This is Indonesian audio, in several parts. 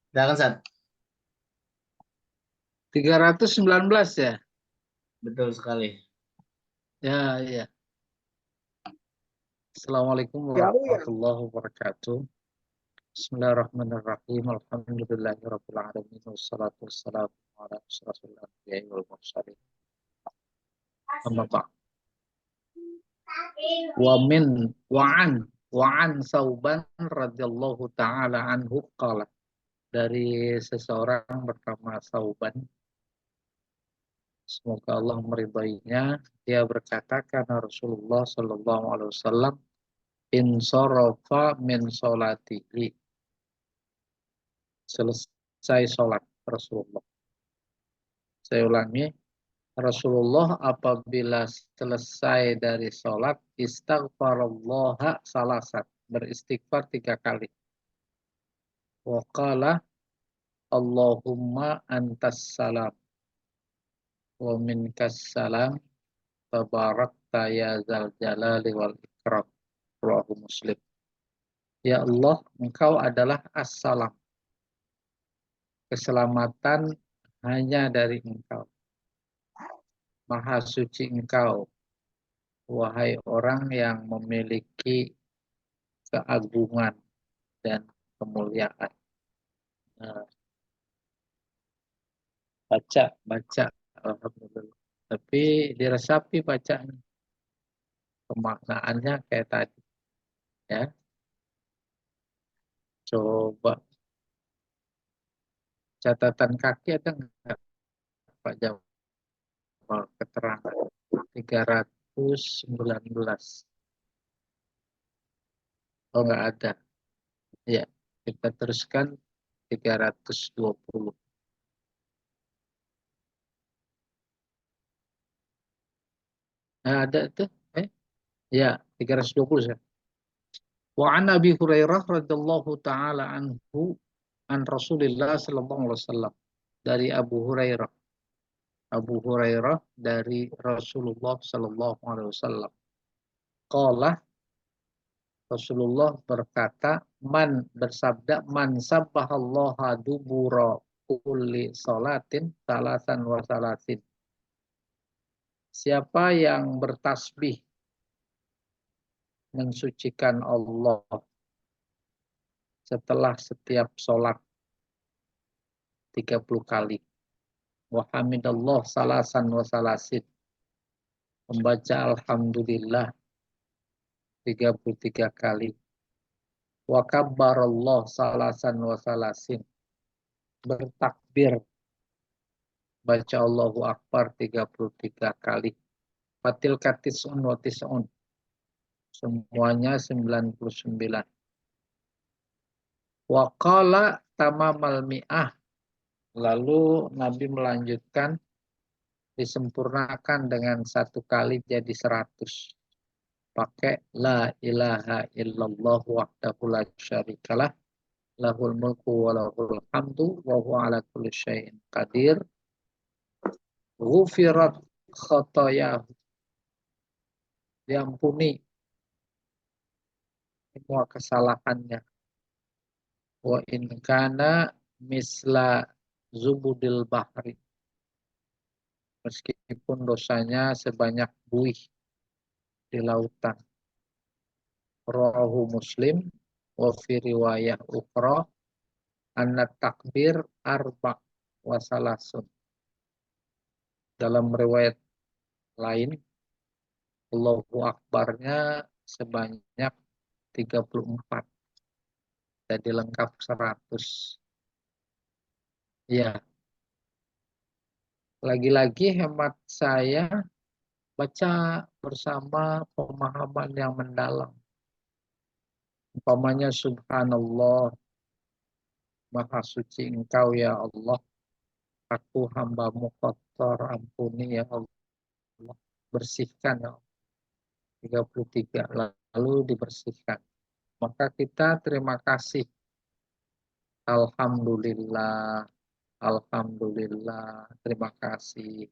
Silakan, Sat. 319 ya? Betul sekali. Ya, ya. Assalamualaikum Jauh ya. warahmatullahi wabarakatuh. Bismillahirrahmanirrahim. Alhamdulillahirabbil alamin wassalatu wassalamu ala asyrofil anbiya'i wal mursalin. Amma ba'd. Wa an Sauban radhiyallahu taala anhu qala, dari seseorang bernama Sauban, semoga Allah meridainya, dia berkata, karena Rasulullah sallallahu alaihi wasallam insarafa min sholatihi, selesai sholat Rasulullah. Saya ulangi, Rasulullah apabila selesai dari sholat, istaghfarallaha salasat, beristighfar 3 kali. Wa qala Allahumma antas salam wa minkas salam tabarakta ya zal jalali wal ikram. Rawahu Muslim. Ya Allah, Engkau adalah as-salam, keselamatan hanya dari Engkau. Maha suci Engkau, wahai orang yang memiliki keagungan dan kemuliaan. Nah, baca, alhamdulillah. Tapi diresapi bacanya, pemaknaannya kayak tadi, ya. Coba catatan kaki ada nggak, Pak Jamal, keterangan 319? Oh, nggak ada. Ya, kita teruskan 320. Nah, ada tuh. Ya, 320 ya. Wa an Abi Hurairah radhiyallahu taala anhu an Rasulillah sallallahu alaihi wasallam, dari Abu Hurairah. Abu Hurairah dari Rasulullah sallallahu alaihi wasallam. Qala, Rasulullah berkata, man bersabda, man sabbahallaha dubura kulli salatin salasan wa salasin. Siapa yang bertasbih mensucikan Allah setelah setiap sholat 30 kali. Wa hamidallah salasan wa salasin. Membaca alhamdulillah 33 kali. Wa kabbarallah salasan wa salasin. Bertakbir, baca Allahu Akbar 33 kali. Fatil katis'un wa tis'un. Semuanya 99. Wa qala tamamal mi'ah. Lalu Nabi melanjutkan, disempurnakan dengan 1 kali jadi 100. Pakai la ilaha illallah wahdahu la syarikalah, lahul mulku wa lahul hamdu wa huwa ala kulli syai'in qadir. Ghufirat khotoyahu, diampuni semua kesalahannya. Wa in kana misla zubudil bahri, meskipun dosanya sebanyak buih di lautan. Rawahu Muslim wa fi riwayah ukhra anna takbir arba wa salasun. Dalam riwayat lain, Allahu Akbarnya sebanyak 34. Jadi lengkap 100. Ya. Lagi-lagi hemat saya, baca bersama pemahaman yang mendalam. Umpamanya subhanallah, maha suci Engkau ya Allah, aku hambamu kotor, ampuni ya Allah, bersihkan ya Allah. 33, lalu dibersihkan. Maka kita terima kasih. Alhamdulillah, alhamdulillah, terima kasih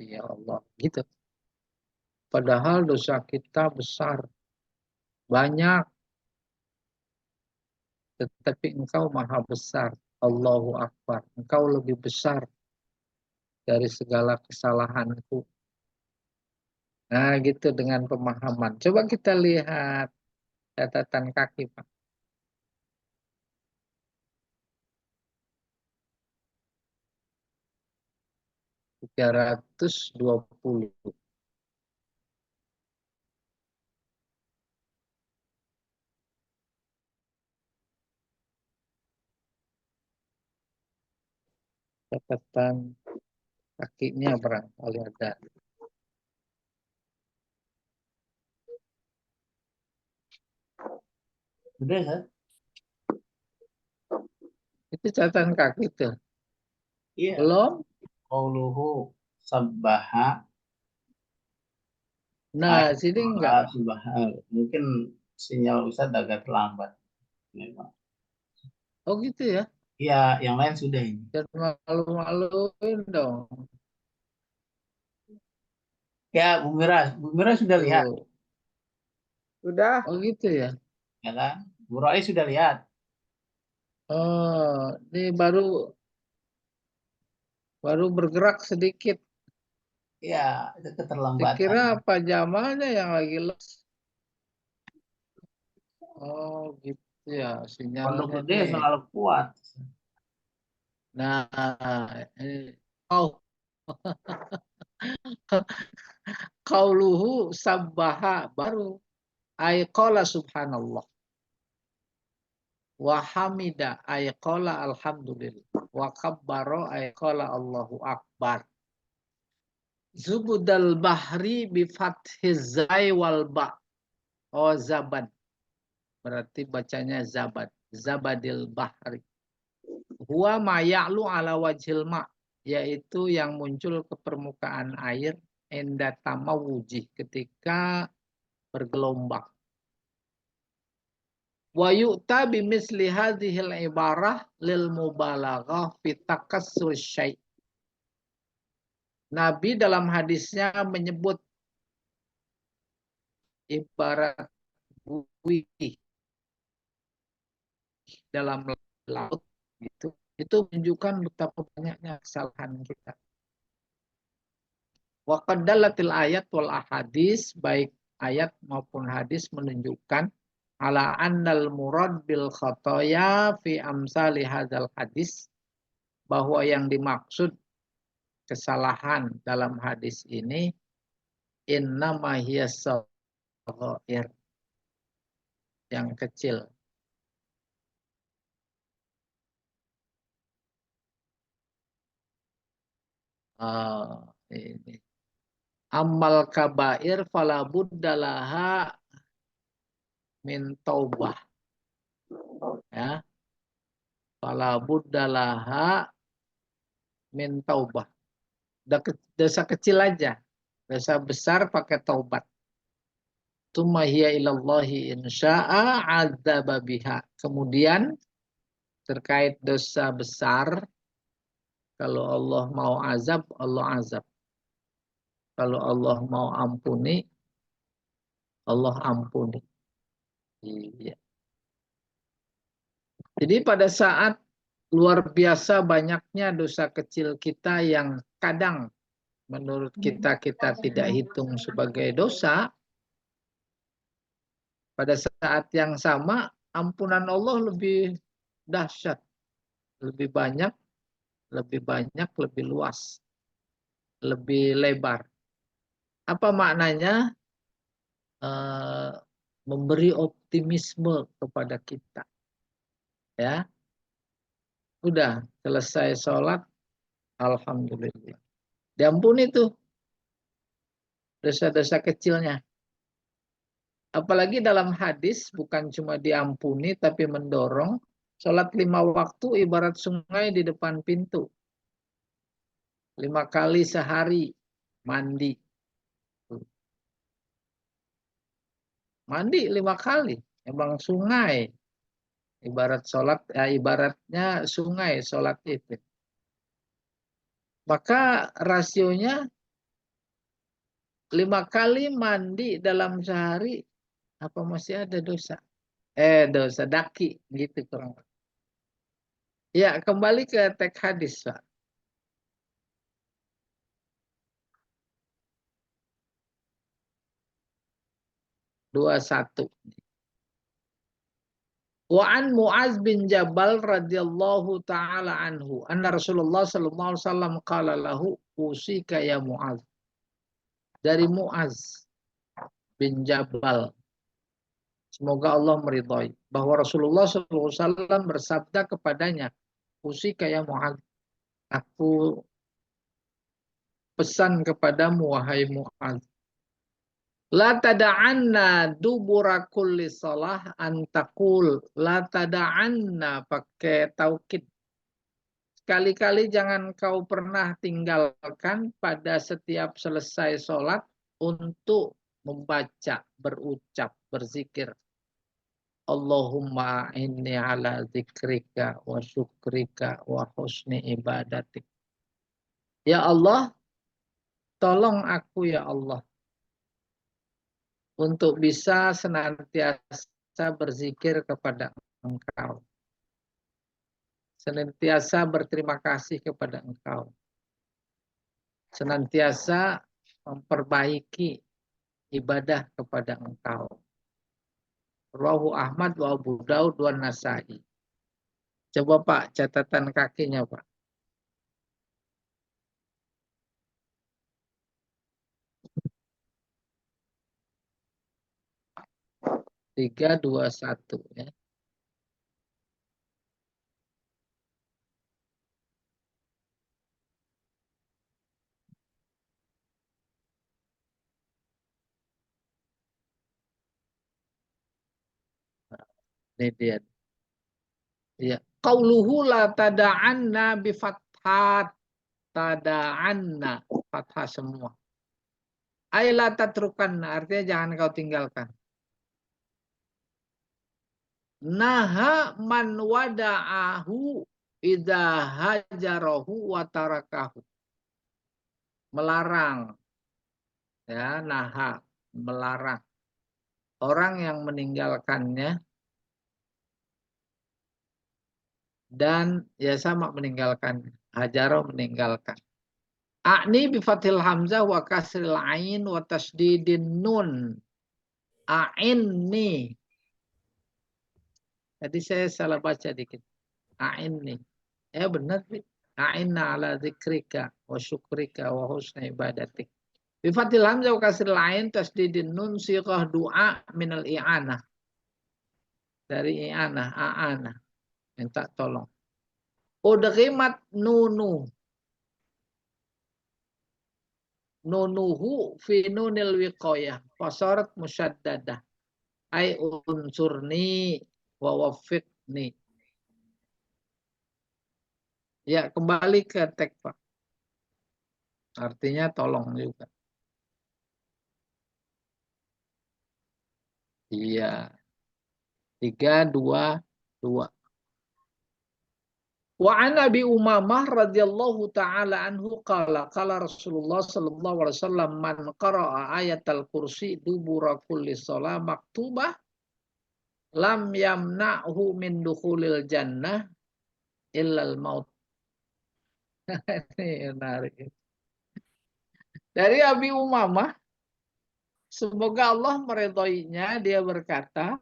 ya Allah. Gitu. Padahal dosa kita besar, banyak, tetapi Engkau maha besar. Allahu Akbar. Engkau lebih besar dari segala kesalahanku. Nah, gitu dengan pemahaman. Coba kita lihat catatan kaki, Pak. 320. Catatan kakinya barangkali ada. Udah ya? Itu catatan kaki tuh. Iya. Belum? Qauluhu sabbaha Nah, sini enggak. subbaha. Mungkin sinyal Ustadz agak terlambat. Memang. Oh gitu ya. Iya, yang lain sudah ini. Jangan malu-maluin dong. Ya, Bu Mira sudah lihat, Tuh. Udah. Oh gitu ya. ya kan? Bu Roy sudah lihat. Oh, ini baru bergerak sedikit. Iya, itu keterlambatan. Dikira apa jamalnya yang lagi les. Oh gitu ya Pondok sinyalnya Gede nih. selalu kuat. Nah, ini. Oh, qauluhu sabbaha baru ayqala subhanallah wa hamida ayqala alhamdulillah wa kabbara ayqala Allahu akbar. Zubudal bahri bi fathiz zai wal ba. Oh zabad. Berarti bacanya zabad. Zabadil bahri. Huwa ma ya'lu ala wajhil ma, yaitu yang muncul ke permukaan air inda tamawuji ketika bergelombang. Wa yu'ta bimisli hadhil ibarah lil mubalaghah fi takassur syai'. Nabi dalam hadisnya menyebut ibarat buih dalam laut gitu. Itu menunjukkan betapa banyaknya kesalahan kita. Wa qaddalatil ayat wal ahadis, baik ayat maupun hadis menunjukkan ala annal murad bil khotoya fi amsali hadzal hadis, bahwa yang dimaksud kesalahan dalam hadis ini innama hiya saghair, yang kecil. Ini amal kabair fala buddalaha min taubah, ya, fala buddalaha min taubah. Dosa kecil aja, dosa besar pakai taubat. Tsumma hiya ilallahi insya'a adzaba biha. Kemudian terkait dosa besar, kalau Allah mau azab, Allah azab. Kalau Allah mau ampuni, Allah ampuni. Iya. Jadi pada saat luar biasa banyaknya dosa kecil kita yang kadang menurut kita tidak hitung sebagai dosa, pada saat yang sama ampunan Allah lebih dahsyat, lebih banyak, lebih luas, lebih lebar. Apa maknanya? Memberi optimisme kepada kita. Ya, udah selesai sholat, alhamdulillah. Diampuni tuh dosa-dosa kecilnya. Apalagi dalam hadis bukan cuma diampuni tapi mendorong sholat 5 waktu ibarat sungai di depan pintu. 5 kali sehari mandi. Mandi 5 kali. Emang sungai. Ibarat sholat, ya ibaratnya sungai sholat itu. Maka rasionya 5 kali mandi dalam sehari, apa masih ada dosa? Dosa daki gitu kurang. Ya, kembali ke teks hadis, Pak. Dua satu. Wa an Mu'az bin Jabal radhiyallahu taala anhu anna Rasulullah sallallahu alaihi wasallam qala lahu usika ya Mu'az. Dari Mu'az bin Jabal, semoga Allah meridhai, bahwa Rasulullah sallallahu alaihi wasallam bersabda kepadanya, usika ya Mu'az, aku pesan kepadamu wahai Mu'az, la tada'anna dubura kulli salah antakul, la tada'anna pakai taukid. Sekali-kali jangan kau pernah tinggalkan pada setiap selesai sholat untuk membaca, berucap, berzikir. Allahumma inni ala zikrika wa syukrika wa husni ibadatik. Ya Allah, tolong aku ya Allah untuk bisa senantiasa berzikir kepada Engkau. Senantiasa berterima kasih kepada Engkau. Senantiasa memperbaiki ibadah kepada Engkau. Rawahu Ahmad wa Abu Daud wa Nasai. Coba Pak, catatan kakinya Pak. 321 ya. Ini dia. Ya. Qauluhu la tada'anna bi fathat. Tada'anna. Fathah semua. Ayla tatrukanna. Artinya jangan kau tinggalkan. Naha man wada'ahu idza hajarahu wa tarakahu. Melarang. Ya, naha. Melarang. Orang yang meninggalkannya dan ya sama meninggalkan, hajaro meninggalkan. A'ni bi fathil hamzah wa kasril ain wa tasdidin nun. A'inni. Tadi saya salah baca dikit. A'inni. Ya benar sih. A'inna ala zikrika wa syukrika wa husna ibadatik. Bi fathil hamzah wa kasril ain tasdidin nun sighah du'a minal i'anah. Dari i'anah, a'anah. Minta tolong. Udghimat nunu. Nunuhu fi nunil wiqayah. Fasarat musyaddadah. Ay unsurni wa wafiqni. Ya, kembali ke teks Pak. Artinya tolong juga. Iya. 322. Wa an Abi Umamah radhiyallahu taala anhu qala Rasulullah sallallahu alaihi wasallam man qara'a ayatal kursi dubura kulli shalah maktubah lam yamna'hu min dukhulil jannah illal maut. Ini menarik. Dari Abi Umamah, semoga Allah meridhoinya, dia berkata,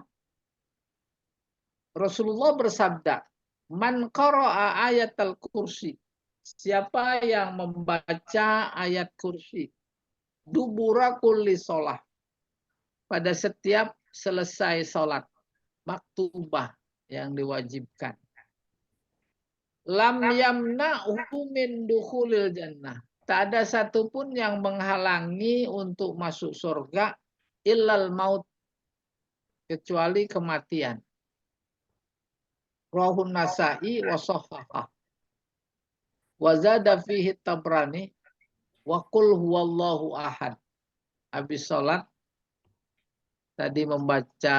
Rasulullah bersabda, man qara'a ayatal kursi, siapa yang membaca ayat kursi, dubura kulli sholah, pada setiap selesai sholat, maktubah yang diwajibkan. Lam yamna'hu min dukhulil jannah. Tak ada satupun yang menghalangi untuk masuk surga illal maut, kecuali kematian. Rawahun Nasa'i wa sahhahah. Wa zada fihi Tabrani wa qul huwallahu ahad. Habis salat tadi membaca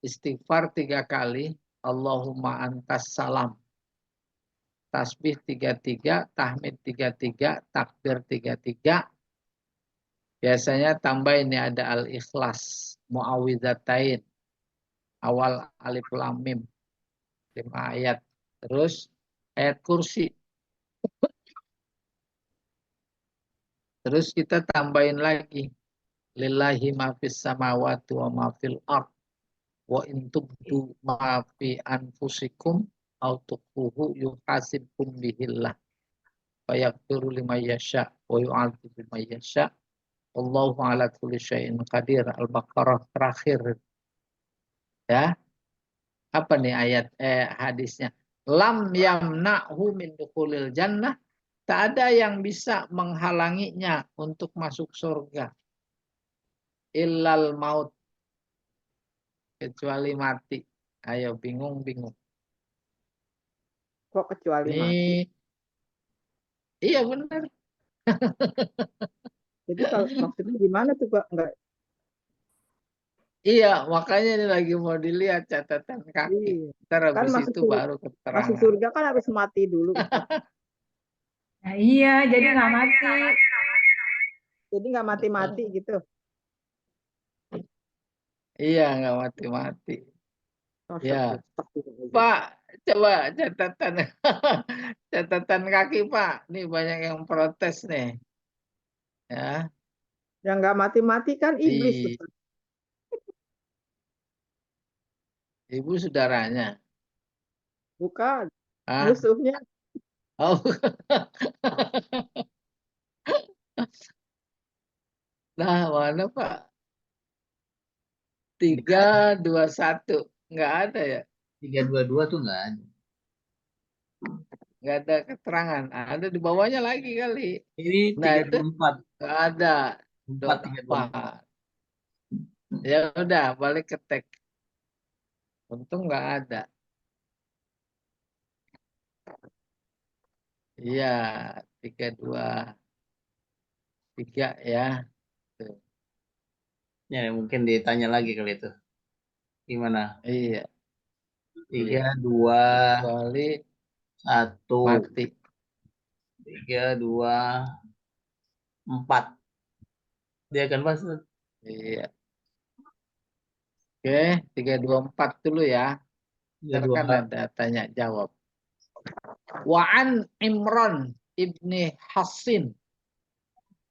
istighfar 3 kali, Allahumma antas salam. Tasbih 33, tahmid 33, takbir 33. Biasanya tambah ini ada al-ikhlas, muawwidzatain, awal alif lam mim, 5 ayat. Terus ayat kursi. Terus kita tambahin lagi. Lillahi ma fis samawati wa ma fil ard. Wa in tubdu ma fi anfusikum au tukhfuhu yuhasibkum bihillah. Fayaghfiru liman yasha wa yu'adzibu liman yasha. Allahu ala kulli syai'in qadir. Al-Baqarah terakhir. Ya. Apa nih ayat hadisnya? Lam yamna'hu min dukhulil jannah. Tak ada yang bisa menghalanginya untuk masuk surga. Illal maut. Kecuali mati. Ayo bingung-bingung. Kok kecuali mati? Ini iya benar. Jadi kalau maksudnya gimana tuh Pak? Enggak. Iya, makanya ini lagi mau dilihat catatan kaki. Iya. Ntar Kan habis masuk itu surga, baru masuk keterangan. surga kan harus mati dulu, Ustaz. Nah, iya, jadi nggak mati. Jadi nggak mati-mati gitu. Iya, nggak mati-mati. Ya, Astagfirullah. Pak, coba catatan catatan kaki Pak. Nih banyak yang protes nih. Ya, Yang nggak mati-mati kan iblis, di Ustaz. ibu saudaranya. Bukan Ah, musuhnya. oh. Nah, mana Pak? 321. Nggak ada ya? 322 tuh nggak ada. Nggak ada keterangan. Ada di bawahnya lagi kali. Ini Nah, itu 324. nggak ada. 4, 324. 24. Ya udah, balik ke teks. Untung nggak ada. Iya, 323 ya. Tuh. Ya, mungkin ditanya lagi kali itu. Gimana? Iya, 321. kecuali mati. 324. Dia kan pas Iya. Oke, 324 dulu ya. Ntar kan 324. ada tanya jawab. Wa'an Imran ibni Hassin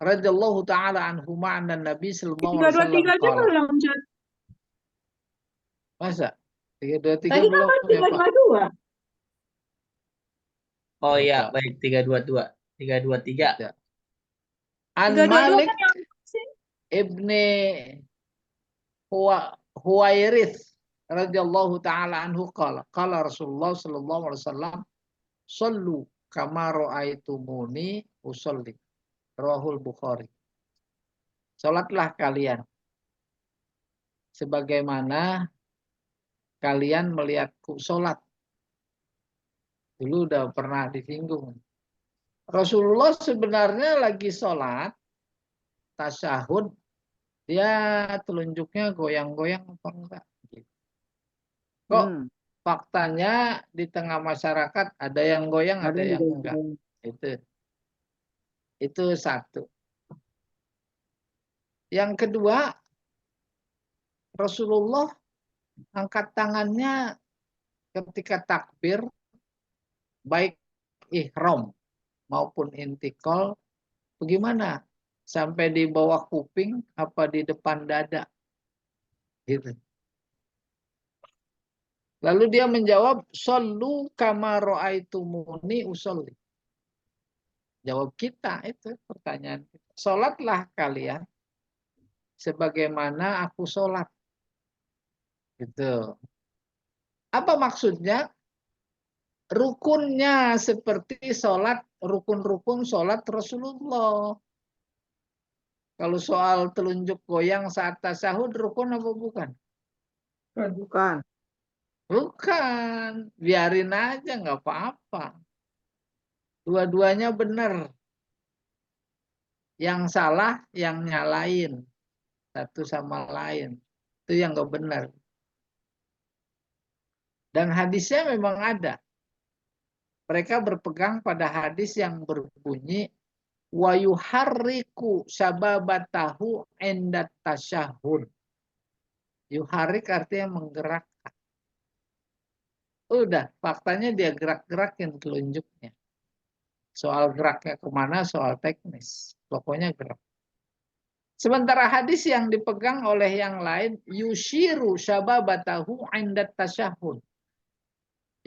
radhiyallahu taala anhu ma'an Nabi sallallahu alaihi wasallam 323 aja qala. belum, Chat. Masa? 323 Tadi belum kan ya, Pak? 322. Oh iya, Enggak. baik 322. 323. Tidak. An 322 Malik kan yang sih. ibni Huwairith radhiyallahu taala anhu qala qala Rasulullah sallallahu alaihi wasallam sallu kama raaitumuni usolli. Rawahul Bukhari. Salatlah kalian sebagaimana kalian melihatku salat. Dulu udah pernah disinggung. Rasulullah sebenarnya lagi salat tasyahud, dia telunjuknya goyang-goyang apa enggak? Kok faktanya di tengah masyarakat ada yang goyang, ada yang enggak? Itu satu. Yang kedua, Rasulullah angkat tangannya ketika takbir, baik ihram maupun intikal, bagaimana? Sampai di bawah kuping apa di depan dada? Gitu. Lalu dia menjawab, "Shallu kama ra'aitumuni usolli." Jawab kita itu pertanyaan kita. Salatlah kalian sebagaimana aku salat. Gitu. Apa maksudnya? Rukunnya seperti salat, rukun-rukun salat Rasulullah. Kalau soal telunjuk goyang saat tasyahud, rukun apa bukan? Bukan. Bukan. Biarin aja, nggak apa-apa. Dua-duanya benar. Yang salah, yang nyalain. Satu sama lain. Itu yang nggak benar. Dan hadisnya memang ada. Mereka berpegang pada hadis yang berbunyi wa yuharriku sababatahu endat tasyahud. Yuharrik artinya menggerakkan. Udah, faktanya dia gerak-gerakin telunjuknya. Soal geraknya kemana, soal teknis. Pokoknya gerak. Sementara hadis yang dipegang oleh yang lain, yushiru syababatahu indat tasyahud.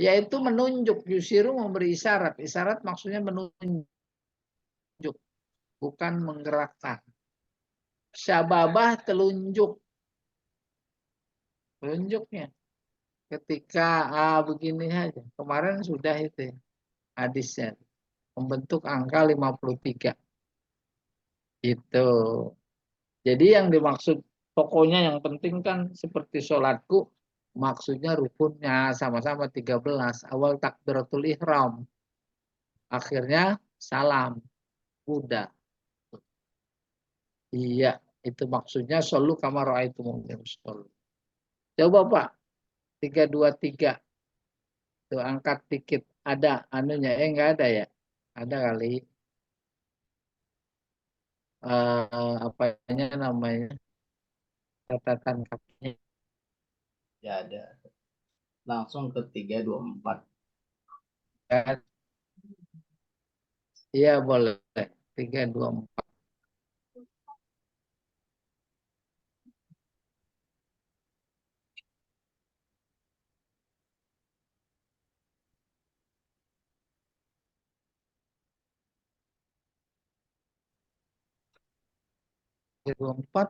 Yaitu menunjuk, yushiru memberi isyarat. Isyarat maksudnya menunjuk, bukan menggerakkan. Syababah telunjuk. Telunjuknya. Ketika begini aja. Kemarin sudah itu ya, hadisnya. Membentuk angka 53. Itu. Jadi yang dimaksud pokoknya yang penting kan seperti sholatku, maksudnya rukunnya sama-sama 13. Awal takbiratul ihram. Akhirnya salam. Udah. Iya, itu maksudnya solu kama ra'aitumuni usolli. Coba Pak, 323. Tuh angkat dikit. Ada anunya, enggak ada ya? Ada kali. Apanya namanya? Catatan kakinya. Ya ada. Langsung ke 324. Kan? Iya boleh. 324. Empat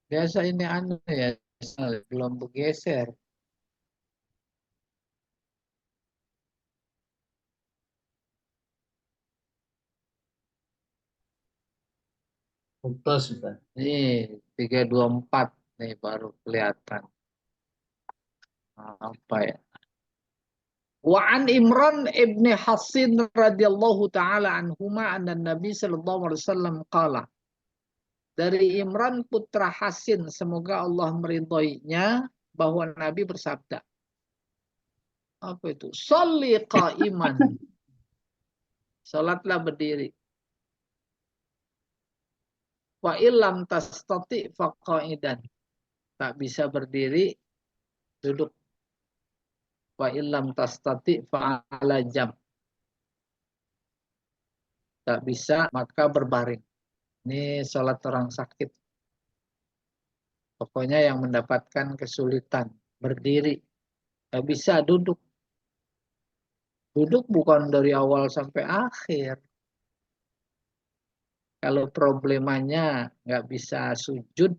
biasa ini anu ya, belum bergeser. Putus, Ustaz. Nih 324 nih baru kelihatan. Apa ya? Wa an Imran ibni Hasin radhiyallahu taala anhuma anna Nabi sallallahu alaihi wasallam qala. Dari Imran putra Hasin, semoga Allah meridhoinya, bahwa Nabi bersabda. Apa itu? Sholli qa'iman. Salatlah berdiri. Wa illam tastati faqa'idan. Tak bisa berdiri, duduk. Wa illam tastati fa'ala jam. Tak bisa, maka berbaring. Ini salat orang sakit. Pokoknya yang mendapatkan kesulitan. Berdiri. Tak bisa duduk. Duduk bukan dari awal sampai akhir. Kalau problemanya nggak bisa sujud,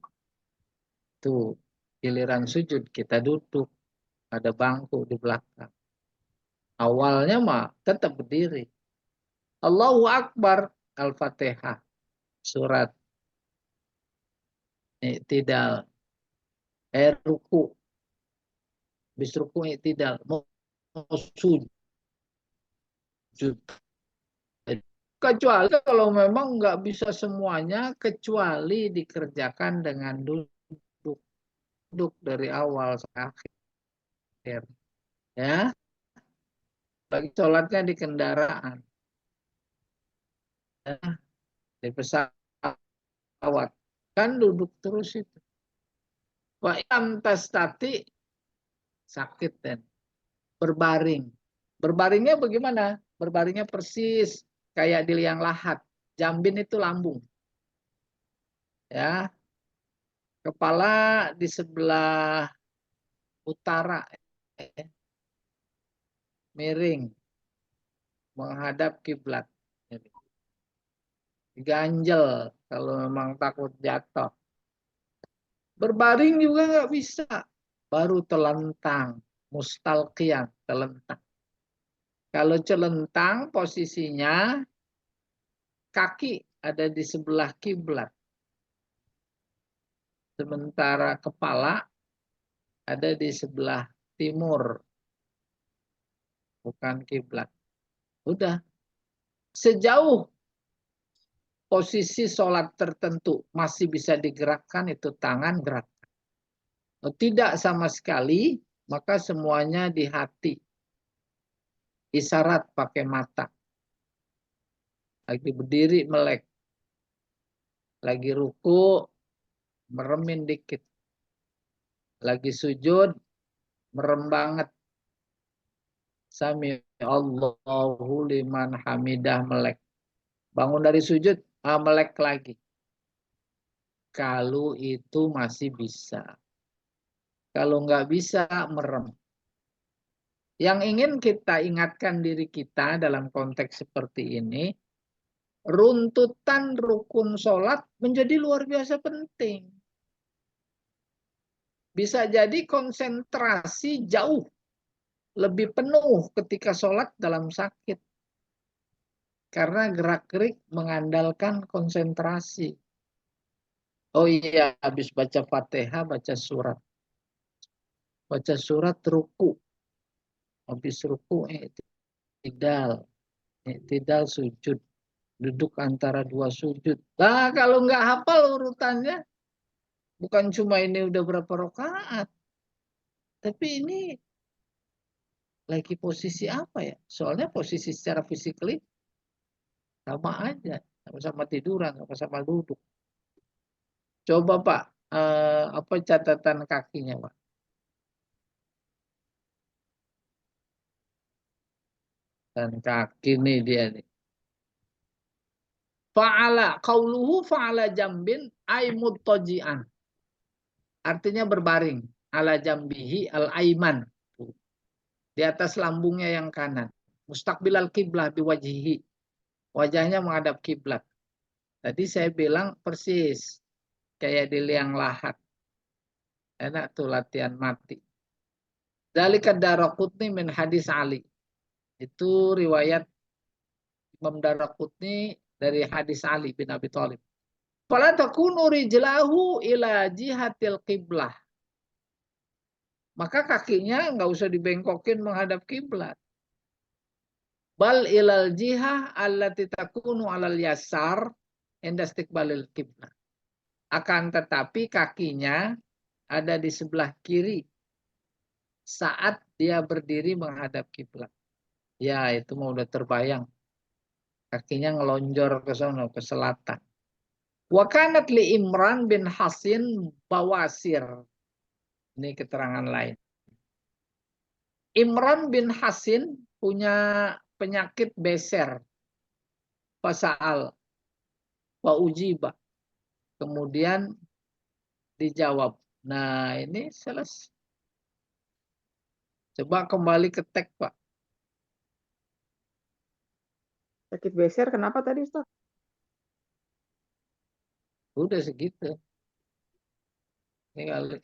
tuh giliran sujud kita duduk. Ada bangku di belakang. Awalnya mah tetap berdiri. Allahu Akbar, Al-Fatihah. Surat i'tidal. Ruku. Habis ruku i'tidal. Mau sujud. Kecuali kalau memang nggak bisa semuanya, kecuali dikerjakan dengan duduk. Duduk dari awal sampai akhir. Ya, bagi sholatnya di kendaraan. Ya, di pesawat. Kan duduk terus itu. Wa im tastati sakit dan berbaring. Berbaringnya bagaimana? Berbaringnya persis kayak di liang lahat. Jambin itu lambung. Ya. Kepala di sebelah utara miring menghadap kiblat. Ganjel kalau memang takut jatuh. Berbaring juga nggak bisa. Baru telentang, mustalqiyan, telentang. Kalau celentang posisinya kaki ada di sebelah kiblat. Sementara kepala ada di sebelah timur. Bukan kiblat. Udah. Sejauh posisi sholat tertentu masih bisa digerakkan, itu tangan gerak. Tidak sama sekali, maka semuanya di hati. Isyarat pakai mata. Lagi berdiri melek. Lagi ruku meremin dikit. Lagi sujud merem banget. Sami Allahu liman hamidah, melek. Bangun dari sujud, melek lagi. Kalau itu masih bisa. Kalau nggak bisa, merem. Yang ingin kita ingatkan diri kita dalam konteks seperti ini, runtutan rukun sholat menjadi luar biasa penting. Bisa jadi konsentrasi jauh lebih penuh ketika sholat dalam sakit. Karena gerak-gerik mengandalkan konsentrasi. Oh iya, habis baca Fatihah, baca surat. Baca surat ruku. Habis ruku, tidak sujud. Duduk antara dua sujud. Nah, kalau nggak hafal urutannya, bukan cuma ini udah berapa rakaat, tapi ini lagi posisi apa ya? Soalnya posisi secara fisikly sama aja. Sama-sama tiduran, sama-sama duduk. Coba Pak, apa catatan kakinya Pak? Dan kaki nih dia nih. Fa'ala qauluhu fa'ala jambin ay muttaji'an. Artinya berbaring, ala jambihi al-aiman. Di atas lambungnya yang kanan. Mustaqbilal kiblah biwajhihi. Wajahnya menghadap kiblat. Tadi saya bilang persis kayak di liang lahat. Enak tuh latihan mati. Dzalika Daraqutni min hadis Ali. Itu riwayat Imam Daraqutni dari hadis Ali bin Abi Thalib. Fala takunu rijlahu ila jihatil qiblah. Maka kakinya nggak usah dibengkokin menghadap kiblat. Bal ilal jihah allati takunu alal yasar inda istiqbalil qiblah. Akan tetapi kakinya ada di sebelah kiri saat dia berdiri menghadap kiblat. Ya, itu mau udah terbayang. Kakinya ngelonjor ke sana, ke selatan. Wa kanat li Imran bin Hasin bawasir. Ini keterangan lain. Imran bin Hasin punya penyakit beser. Fasa'al wa ujiba. Kemudian dijawab. Nah, ini selesai. Coba kembali ke teks, Pak. Sakit beser kenapa tadi Ustaz? Udah segitu. Ini kali.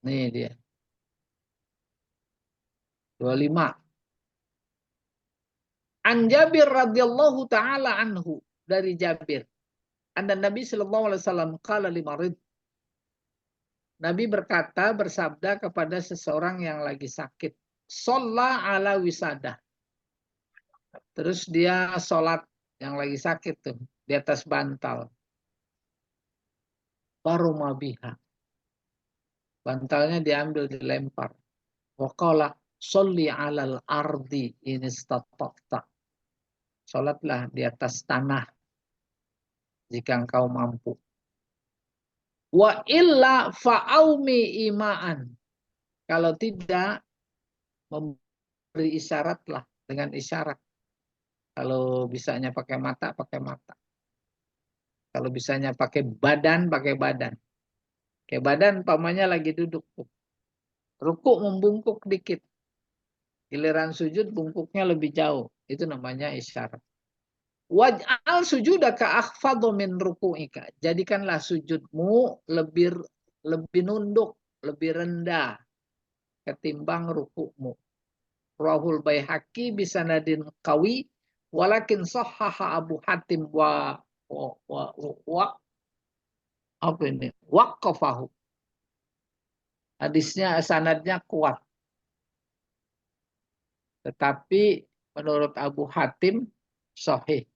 Nih dia. 25. An Jabir radhiyallahu taala anhu, dari Jabir. Anda Nabi sallallahu alaihi wasallam qala limarid. Nabi berkata, bersabda kepada seseorang yang lagi sakit. Shalla ala wisadah. Terus dia sholat yang lagi sakit tuh di atas bantal. Baru mabiha. Bantalnya diambil, dilempar. Waqala sholli alal ardi in istata'ta. Sholatlah di atas tanah jika engkau mampu. Wa illa fa'aumi ima'an. Kalau tidak, memberi isyaratlah dengan isyarat. Kalau bisanya pakai mata, pakai mata. Kalau bisanya pakai badan, pakai badan. Kayak badan, pamannya lagi duduk. Rukuk membungkuk dikit. Giliran sujud, bungkuknya lebih jauh. Itu namanya isyarat. Waj'al sujudaka akhfadhu min ruku'ika. Jadikanlah sujudmu lebih nunduk, lebih rendah ketimbang rukukmu. Rahul Baihaqi bisanadin qawi walakin sahhaha Abu Hatim apa ini? Waqafahu. Hadisnya sanadnya kuat. Tetapi menurut Abu Hatim sahih.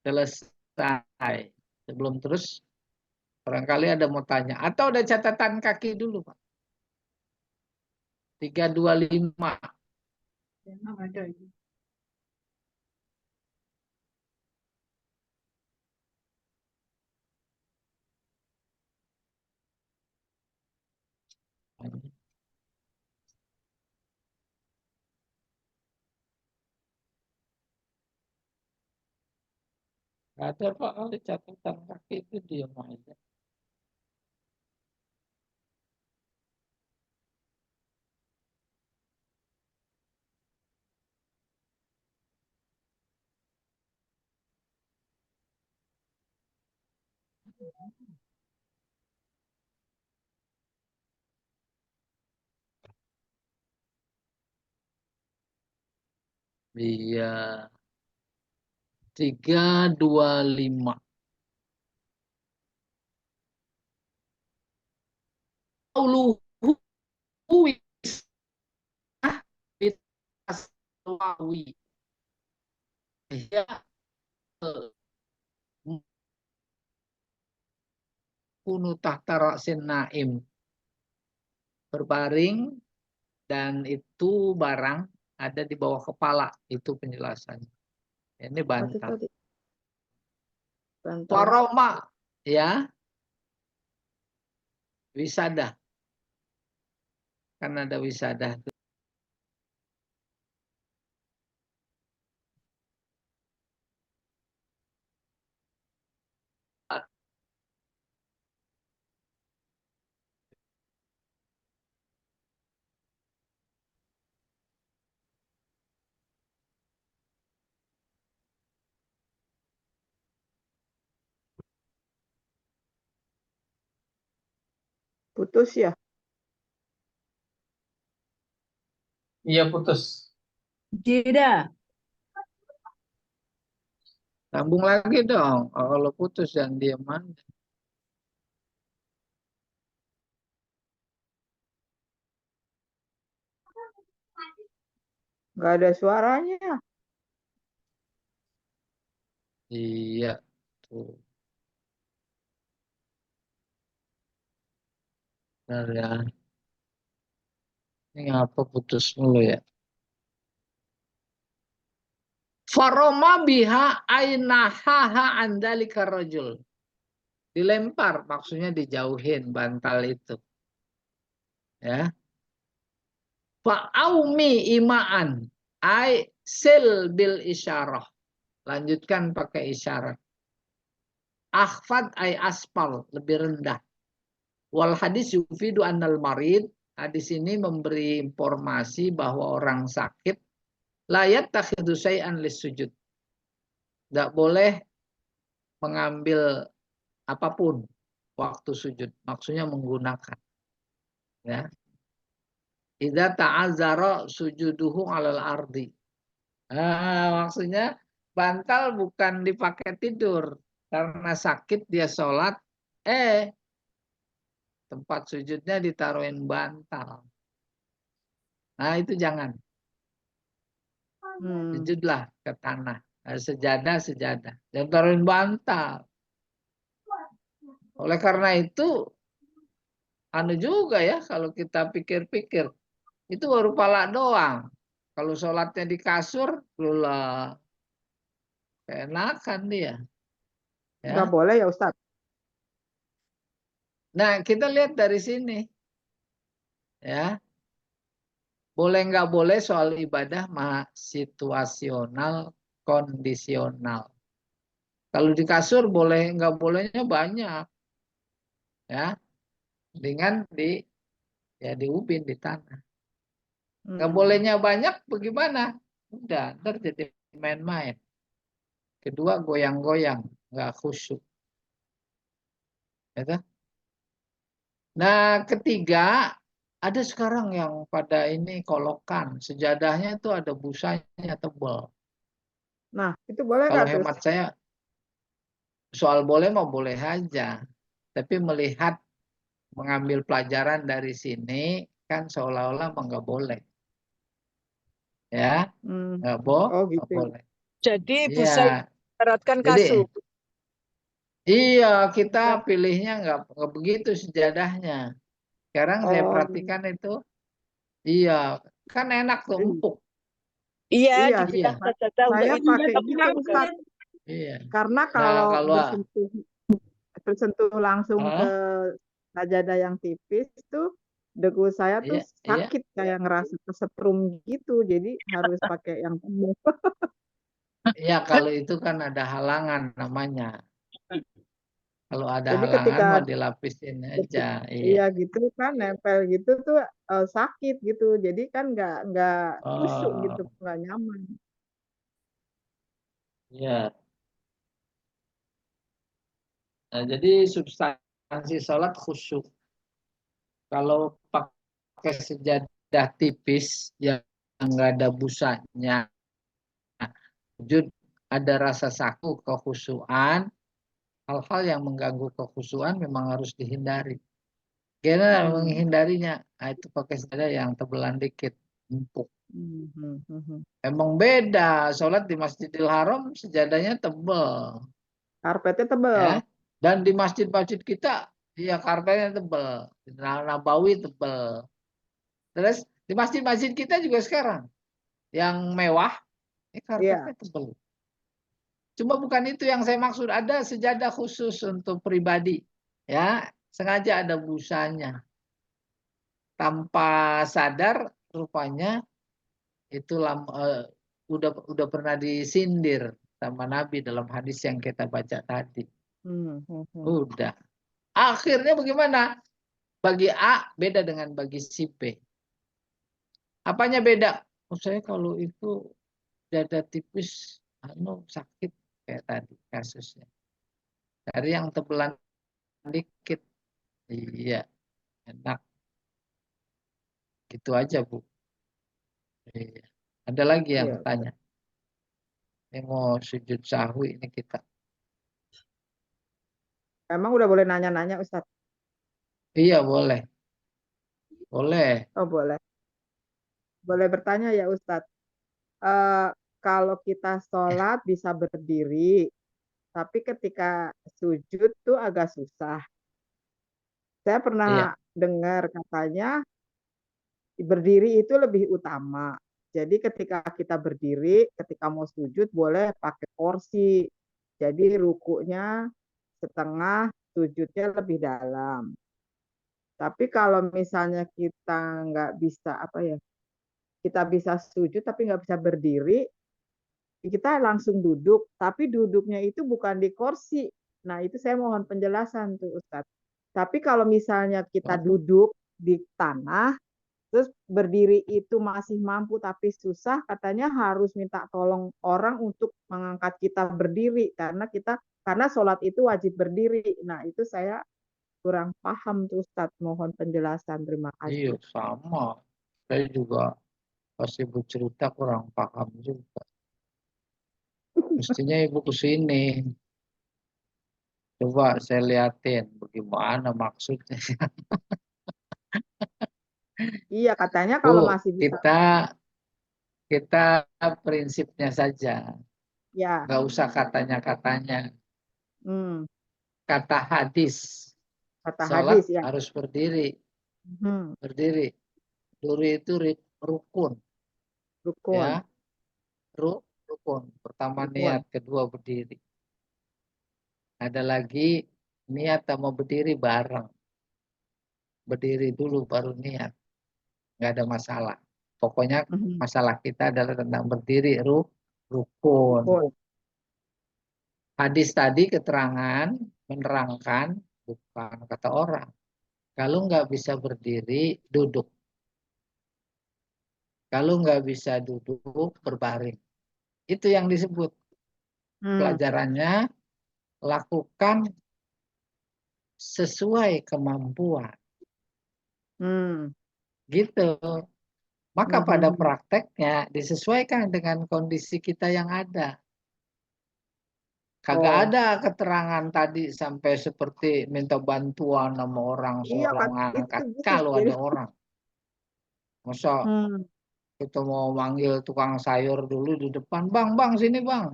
Selesai. Sebelum terus, barangkali ada mau tanya. Atau ada catatan kaki dulu, Pak. 325. Memang ada itu. Nggak ada Pak kali catatan kaki itu diam aja. Iya, 325. Qauluhu wisah bitaswawi. Ya, kunu tahta ra'sin naim. Berbaring dan itu barang ada di bawah kepala. Itu penjelasannya. Ini Apa tuh bantal. tadi? Bantal. Faroma, ya, wisada. Kan ada wisada. Putus ya? Iya putus. Jeda. Sambung lagi dong. Kalau putus jangan diam aja. Nggak ada suaranya. Iya, tuh. Benar ya. Ini ngapa putus mulu ya? Faroma biha ainahaha andalika rajul. Dilempar, maksudnya dijauhin bantal itu. Ya. Fa'aumi imaan. Ai sil bil isyarah. Lanjutkan pakai isyarat. Akhfad ay aspal, lebih rendah. Wal hadis yufidu annal marid. Hadis ini memberi informasi bahwa orang sakit layat takhidu syai'an sujud. Tidak boleh mengambil apapun waktu sujud. Maksudnya menggunakan. Ya. Idza ta'azzara sujuduhu 'alal ardi. Maksudnya bantal bukan dipakai tidur. Karena sakit dia sholat, tempat sujudnya ditaruhin bantal. Nah itu jangan. Sujudlah ke tanah. Sejadah. Jangan taruhin bantal. Oleh karena itu, anu juga ya kalau kita pikir-pikir. Itu baru pala doang. Kalau sholatnya di kasur, lah keenakan dia. Nggak Ya. boleh ya Ustadz? Nah kita lihat dari sini. Ya. Boleh nggak boleh soal ibadah mah situasional, kondisional. Kalau di kasur boleh nggak bolehnya banyak. Ya. Dengan di ubin, di tanah. Nggak bolehnya banyak bagaimana? Udah, ntar jadi main-main. Kedua goyang-goyang, nggak khusyuk. Ya. Nah, ketiga, ada sekarang yang pada ini kolokan. Sejadahnya itu ada busanya tebal. Nah, itu boleh Kalau nggak tuh? hemat saya, soal boleh mau boleh aja. Tapi melihat, mengambil pelajaran dari sini, kan seolah-olah nggak boleh. Ya, nggak Oh gitu. boleh. Jadi busa Iya, ibaratkan jadi kasur. iya kita pilihnya nggak begitu sejadahnya. Sekarang saya perhatikan itu, iya kan enak tuh empuk. Iya, Iya, dibilang Iya, sajadah untuk saya itu. pakai Tapi gitu kan Ustadz. iya. Karena Nah kalau kalau bersentuh langsung ke ah, sajadah yang tipis tuh degu saya tuh iya, sakit kayak ngerasa kesetrum gitu. Jadi harus pakai yang tembus. Ya kalau itu kan ada halangan namanya. Kalau ada Jadi halangan ketika mah dilapisin aja. Iya. iya gitu kan nempel gitu tuh sakit gitu. Jadi kan nggak khusyuk gitu, Oh, nggak nyaman. iya. Nah, jadi substansi sholat khusyuk. Kalau pakai sejadah tipis yang nggak ada busanya, sujud ada rasa saku, kekhusyuan, hal-hal yang mengganggu kekhusyuan memang harus dihindari. Gimana Hmm. menghindarinya? Nah, itu pakai sejadah yang tebelan dikit, empuk. Hmm, hmm, hmm, hmm. Emang beda, sholat di Masjidil Haram sejadahnya tebel, Karpetnya tebel. ya. Dan di masjid-masjid kita, ya karpetnya tebel, di Nabawi tebel. Terus di masjid-masjid kita juga sekarang yang mewah, ini Iya. karpetnya tebel. Cuma bukan itu yang saya maksud. Ada sejadah khusus untuk pribadi, ya. Sengaja ada busanya. Tanpa sadar, rupanya itu udah pernah disindir sama Nabi dalam hadis yang kita baca tadi. Hmm, hmm, hmm. Udah. Akhirnya bagaimana? Bagi A beda dengan bagi si B. Apanya beda? Oh, saya kalau itu dada tipis, sakit kayak tadi kasusnya. Dari yang tebelan dikit, iya enak. Gitu aja Bu. Iya. Ada lagi yang Iya. tanya. Ini mau sujud sahwi ini kita. Emang udah boleh nanya-nanya Ustadz? Iya boleh, boleh. Oh boleh. Boleh bertanya ya Ustadz. Eh, kalau kita sholat bisa berdiri, tapi ketika sujud tuh agak susah. Saya Iya, pernah dengar katanya berdiri itu lebih utama. Jadi ketika kita berdiri, ketika mau sujud boleh pakai kursi. Jadi rukunya setengah, sujudnya lebih dalam. Tapi kalau misalnya kita nggak bisa apa ya, kita bisa sujud tapi nggak bisa berdiri, kita langsung duduk. Tapi duduknya itu bukan di kursi. Nah itu saya mohon penjelasan tuh Ustadz. Tapi kalau misalnya kita waduh. duduk di tanah, terus berdiri itu masih mampu tapi susah, katanya harus minta tolong orang untuk mengangkat kita berdiri karena sholat itu wajib berdiri. Nah, itu saya kurang paham tuh Ustadz. Mohon penjelasan. Terima Iya kasih. sama. Saya juga pas ibu cerita kurang paham juga. Mestinya ibu ke sini. Coba saya liatin bagaimana maksudnya. Iya, katanya kalau Bu, masih bisa. kita prinsipnya saja. Ya, Nggak usah katanya-katanya. hmm, Kata hadis. kata Sholat hadis ya. harus berdiri. Hmm, Berdiri. Duri itu rukun. rukun, Ya, rukun. Pertama rukun. niat, kedua berdiri. Ada lagi niat sama berdiri bareng. Berdiri dulu baru niat. Nggak ada masalah. Pokoknya Hmm, masalah kita adalah tentang berdiri rukun. rukun. Hadis tadi keterangan menerangkan bukan kata orang. Kalau nggak bisa berdiri, duduk. Kalau nggak bisa duduk, berbaring. Itu yang disebut. Hmm, Pelajarannya lakukan sesuai kemampuan. hmm, Gitu. Maka hmm, hmm, pada hmm. prakteknya disesuaikan dengan kondisi kita yang ada. Kagak Oh, ada keterangan tadi sampai seperti minta bantuan sama orang, iya seorang kan itu ngangkat. khusus. Kalau Jadi, ada orang. Masa hmm, kita mau manggil tukang sayur dulu di depan. Bang, bang, sini bang.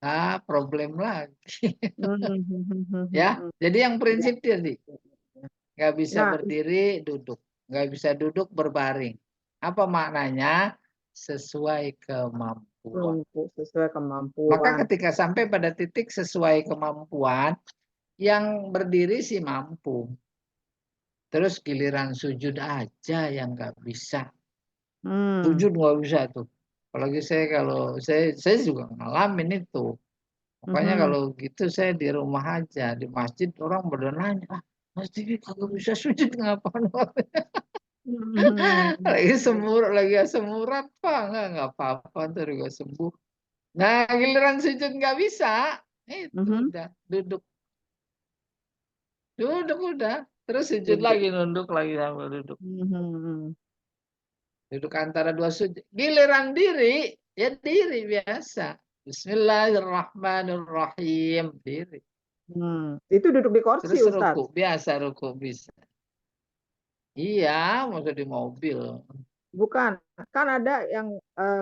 Ah, problem lagi. hmm, hmm, hmm, hmm, hmm, Ya, hmm, hmm. jadi yang Ya. prinsip tadi. Nggak bisa Nah, berdiri, duduk. Nggak bisa duduk, berbaring. Apa maknanya? Sesuai kemampuan. untuk sesuai Maka kemampuan. ketika sampai pada titik sesuai kemampuan, yang berdiri sih mampu. Terus giliran sujud aja yang nggak bisa. Hmm, Sujud nggak bisa tuh. Apalagi saya kalau saya juga ngalamin itu. Makanya Mhm. kalau gitu saya di rumah aja, di masjid orang pada nanya, ah Mas Diki kagak bisa sujud ngapain? Mhm. Lagi lagi asam urat Pak, nggak apa-apa ntar juga sembuh. Nah giliran sujud nggak bisa, itu Mhm. udah duduk udah, terus sujud Duduk. lagi nunduk lagi sambil duduk. Mhm. Duduk antara dua sujud. Giliran diri, ya diri biasa. Bismillahirrahmanirrahim. Diri. Itu duduk di kursi, Terus ruku, Ustadz? biasa ruku bisa. Iya, masa di mobil. Bukan, kan ada yang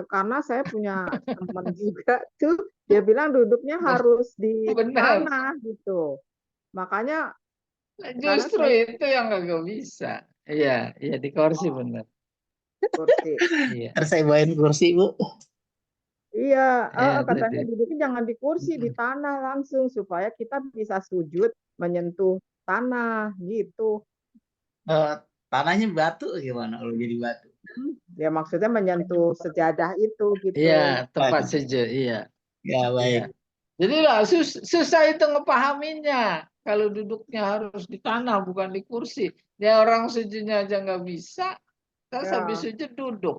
karena saya punya teman juga tuh, dia bilang duduknya harus di Benar. tanah gitu. Makanya karena Justru saya itu yang nggak bisa. Iya, iya di kursi benar. kursi. Iya, Harus saya bawain kursi, Bu. Iya, ya katanya tadi. duduknya jangan di kursi, di tanah langsung supaya kita bisa sujud menyentuh tanah gitu. Eh, tanahnya batu gimana kalau jadi batu? Ya maksudnya menyentuh sejadah itu Iya, gitu. tempat sujud. Iya, Ya iya. baik. Jadi lah susah itu ngepahaminya. Kalau duduknya harus di tanah bukan di kursi. Ya orang sujudnya aja nggak bisa. Terus habis Ya. sujud duduk.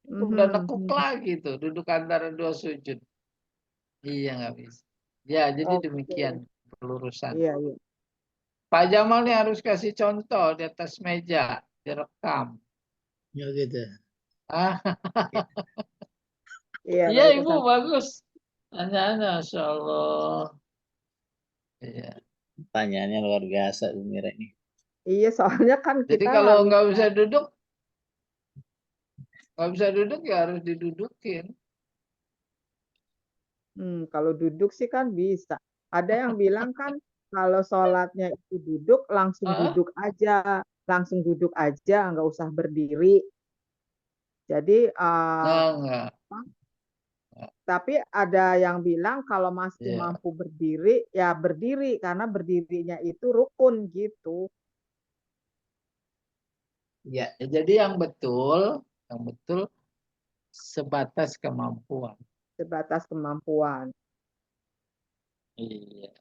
Udah nekuk Mhm. lagi tuh. Duduk antara dua sujud. Iya nggak bisa. Ya jadi demikian Oke. pelurusan. Iya, iya. Pak Jamal nih harus kasih contoh di atas meja. Direkam. Ya gitu. Ah, Iya, iya baik Ibu Ustaz. bagus. Tanya-tanya, Masya Allah. Iya. Pertanyaannya luar biasa, Bu Mira ini. Iya, soalnya kan Jadi kita kalau nggak nggak bisa. bisa duduk, ya harus didudukin. Kalau duduk sih kan bisa. Ada yang bilang kan kalau sholatnya itu duduk, Ah, langsung duduk aja, nggak usah berdiri. Jadi, enggak. tapi ada yang bilang kalau masih Ya. mampu berdiri, ya berdiri karena berdirinya itu rukun gitu, Ya, Ya, jadi yang betul sebatas kemampuan. sebatas kemampuan. Iya.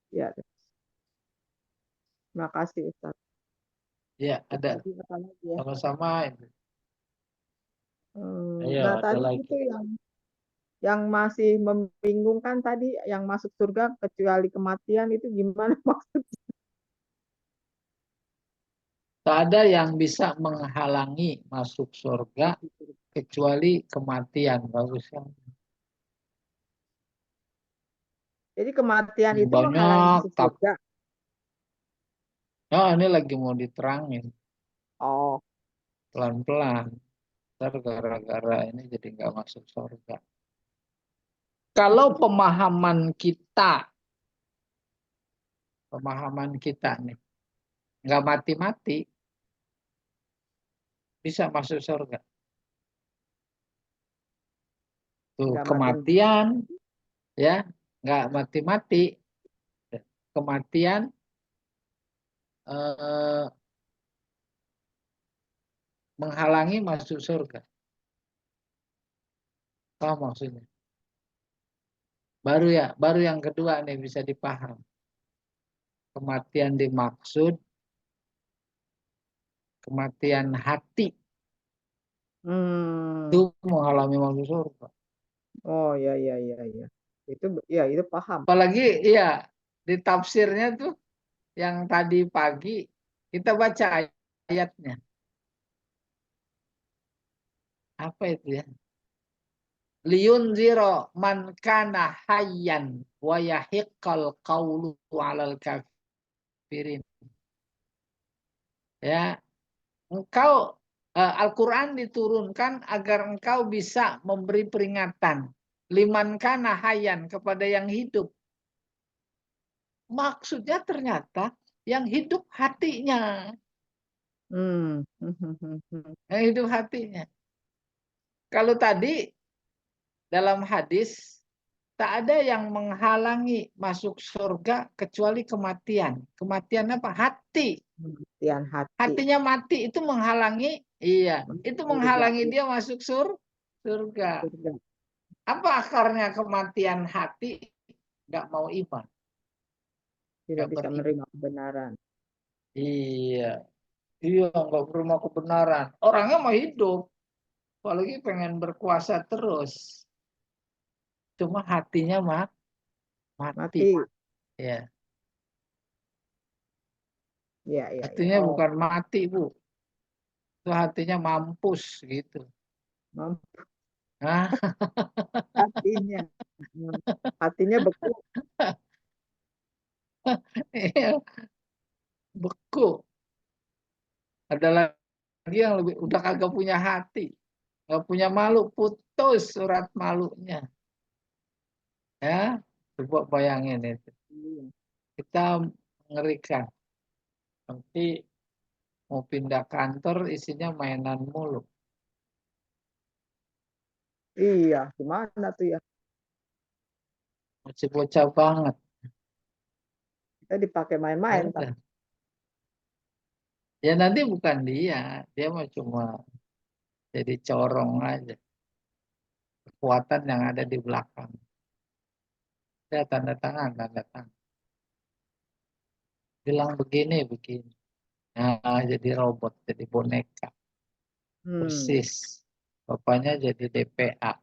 Ya, terima kasih Ustaz. Ya, Terus ada tadi apa lagi ya? sama-sama. Ayo, Nah ada tadi lagi. itu yang masih membingungkan tadi, yang masuk surga kecuali kematian itu gimana maksudnya? Tak ada yang bisa menghalangi masuk surga Masuk surga. kecuali kematian. Bagus kan? Jadi kematian itu menghalangi Banyak masuk tak. surga. Oh, ini lagi mau diterangin Oh, pelan-pelan. Ntar gara-gara ini jadi nggak masuk surga. Kalau pemahaman kita nih nggak mati-mati, bisa masuk surga. Tuh nggak mati. kematian ya nggak mati-mati, kematian eh, menghalangi masuk surga. Apa maksudnya? Baru yang kedua nih bisa dipaham. Kematian dimaksud kematian hati itu Hmm. menghalangi masuk surga. Oh ya ya ya ya. Itu ya itu paham. Apalagi ya di tafsirnya tuh yang tadi pagi kita baca ayatnya. Apa itu ya? Liyunziro man kana hayyan wa yahiqqal qawlu 'alal kafirin. Ya, engkau Al-Qur'an diturunkan agar engkau bisa memberi peringatan liman kana hayyan kepada yang hidup. Maksudnya ternyata yang hidup hatinya, Hmm. yang hidup hatinya. Kalau tadi dalam hadis tak ada yang menghalangi masuk surga kecuali kematian. Kematian apa? Hati. Kematian hati. Hatinya mati itu menghalangi, iya, itu menghalangi Surga. dia masuk surga. Surga. Apa akarnya kematian hati? Nggak mau iman, Tidak nggak bisa beriman. menerima kebenaran. Iya, iya, nggak beriman kebenaran. Orangnya mau hidup, apalagi pengen berkuasa terus. Cuma hatinya mati. Mati. Ya, Ya, ya, ya. hatinya Oh, bukan mati, Bu. Itu hatinya mampus gitu. mampu Nah, hatinya. Hatinya beku. iya, beku. Ada lagi yang lebih udah kagak punya hati, nggak punya malu, putus surat malunya. Ya, coba bayangin itu. Kita mengerikan. Nanti mau pindah kantor isinya mainan mulu. Iya, gimana tuh ya? Masih bocah banget. Kita dipakai Ya main-main. udah. Ya nanti bukan dia mah cuma jadi corong aja. Kekuatan yang ada di belakang. Ya tanda tangan, tanda tangan. Bilang begini, begini. Nah, jadi robot, jadi boneka. Persis. Bapaknya jadi DPA.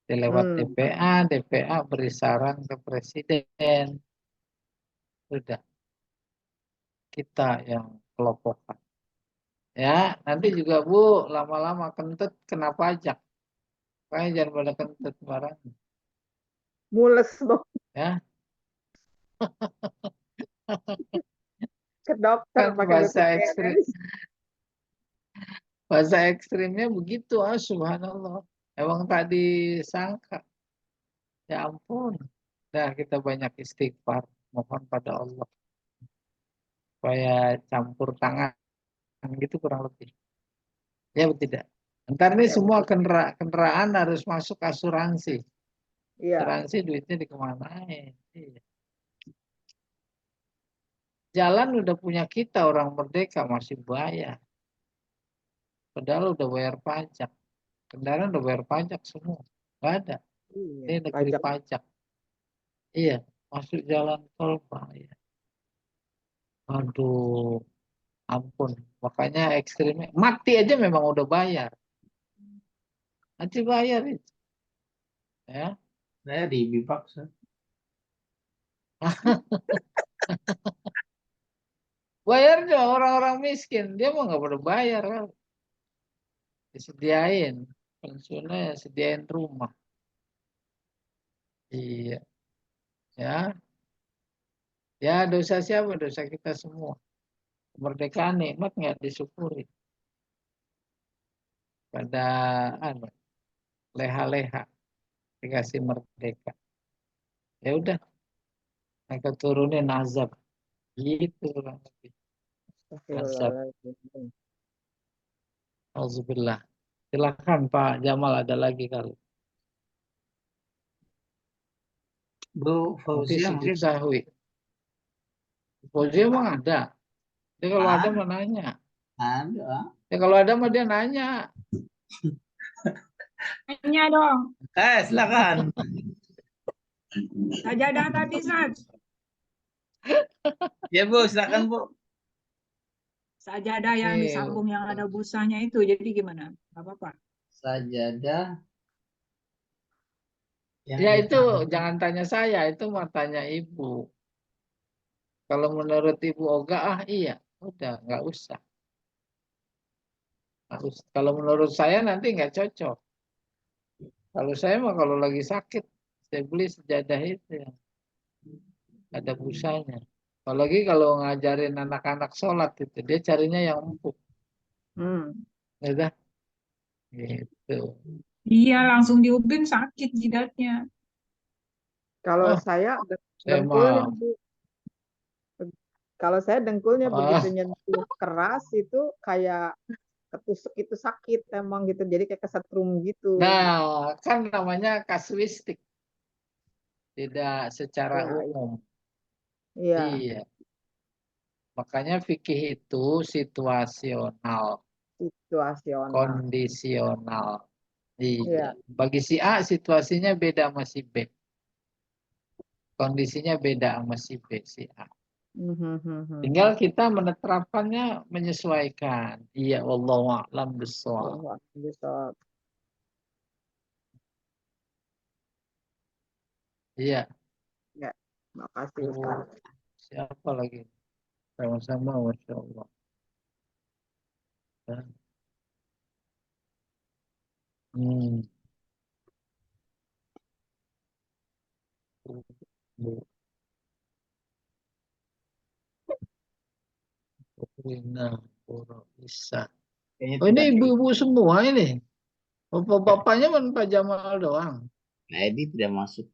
Dia lewat DPA beri saran ke presiden. Sudah, kita yang kelopokan. Ya, nanti juga Bu, lama-lama kentut kena pajak. Makanya jangan pada kentut barang. Mules dong Ya, ke dokter kan pakai BPJS. bahasa ekstrimnya begitu. Ah, subhanallah. Emang tak disangka. Ya ampun. Nah, kita banyak istighfar. Mohon pada Allah. Supaya campur tangan gitu kurang lebih. Ya tidak. Ntar nih Ya, semua betul. kendaraan harus masuk asuransi. Iya. Asuransi duitnya dikemanain. Iya. Jalan udah punya kita orang merdeka masih bayar. Padahal udah bayar pajak. Kendaraan udah bayar pajak semua. Gak ada. Iya. Ini negeri Pajak. pajak. Iya. Masuk jalan tol bayar. Aduh. Ampun. Makanya ekstrimnya. Mati aja memang udah bayar. Nanti bayar itu. Ya. Saya di Bipaksa. Bayar juga orang-orang miskin. Dia mah nggak perlu bayar kan. Disediain. Pensiunnya sediain rumah. Iya. Ya. Ya dosa siapa? Dosa kita semua. Kemerdekaan nikmat nggak disyukuri. Pada anu, leha-leha dikasih merdeka. Ya udah, mereka turunin azab. Gitu kurang lebih. Azab. Astagfirullahaladzim. Alhamdulillah. Silakan Pak Jamal ada lagi kali. Bu Nanti Fauzia sujud mungkin sahwi. Fauzi emang ada. Dia kalau ada mau nanya. ada. Ya kalau ada mah dia nanya. Tanya dong. Silakan. Sajadah tadi, Saj. Ya Bu, silakan Bu. Sajadah yang Nih, disambung yang ada busanya itu. Jadi gimana? Gak apa-apa. Sajadah yang ya itu ditambah. jangan tanya saya, itu mau tanya ibu. Kalau menurut ibu Oga, iya, udah nggak usah. Nggak usah. Kalau menurut saya nanti nggak cocok. Kalau saya mah kalau lagi sakit, saya beli sejadah itu yang ada busanya. Apalagi kalau ngajarin anak-anak sholat itu, dia carinya yang empuk. Hmm. Udah, gitu. Iya, langsung diubin sakit jidatnya. Kalau Oh, saya saya dengkulnya, mau. Bu. Kalau saya dengkulnya begitu Ah, nyentuh keras itu kayak ketusuk itu sakit emang gitu. Jadi kayak kesetrum gitu. nah, kan namanya kasuistik, tidak secara Ya, umum. iya. Iya. Makanya fikih itu situasional, Situasional. kondisional. Iya. Iya. Bagi si A situasinya beda sama si B. Kondisinya beda sama si B, si A. Tinggal kita menerapkannya menyesuaikan. Iya, wallahu a'lam bishawab. Wah, bisa. Iya. Ya, makasih Ustaz. Siapa lagi? Sama-sama, Masya Allah. Ya. Bu Rina, Puro Isa. Kayaknya Oh, ini tidak. ibu-ibu semua ini. Bapak-bapaknya kan Pak Jamal doang. Nah, Edi tidak masuk.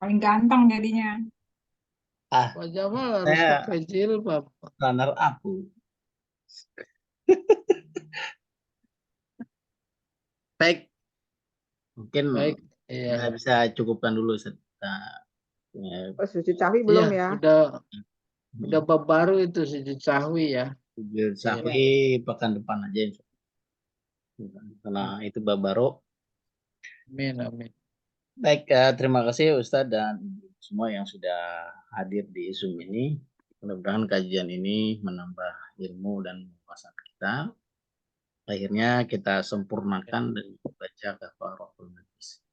Paling ganteng jadinya. Ah, Pak Jamal harus saya pakai jilbab. runner up. Baik, Mungkin baik. kita Iya. bisa cukupkan dulu. Ya, Oh, suci cawi Iya, belum ya? udah bab baru itu sujud sahwi ya. Sujud Iya. sahwi pekan depan aja. Karena itu bab baru. Amin, amin. Baik, terima kasih Ustadz dan semua yang sudah hadir di Zoom ini. Mudah-mudahan kajian ini menambah ilmu dan wawasan kita. Akhirnya kita sempurnakan dan membaca kafaratul majlis.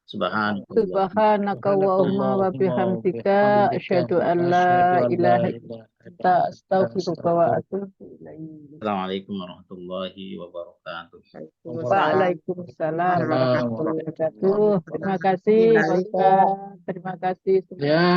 Subhanaka Allahumma wa bihamdika asyhadu an la ilaha illa anta astaghfiruka wa atubu ilaik. Assalamualaikum warahmatullahi wabarakatuh. Waalaikumsalam warahmatullahi wabarakatuh. Terima kasih Pak Ustaz. Terima kasih semua. Ya.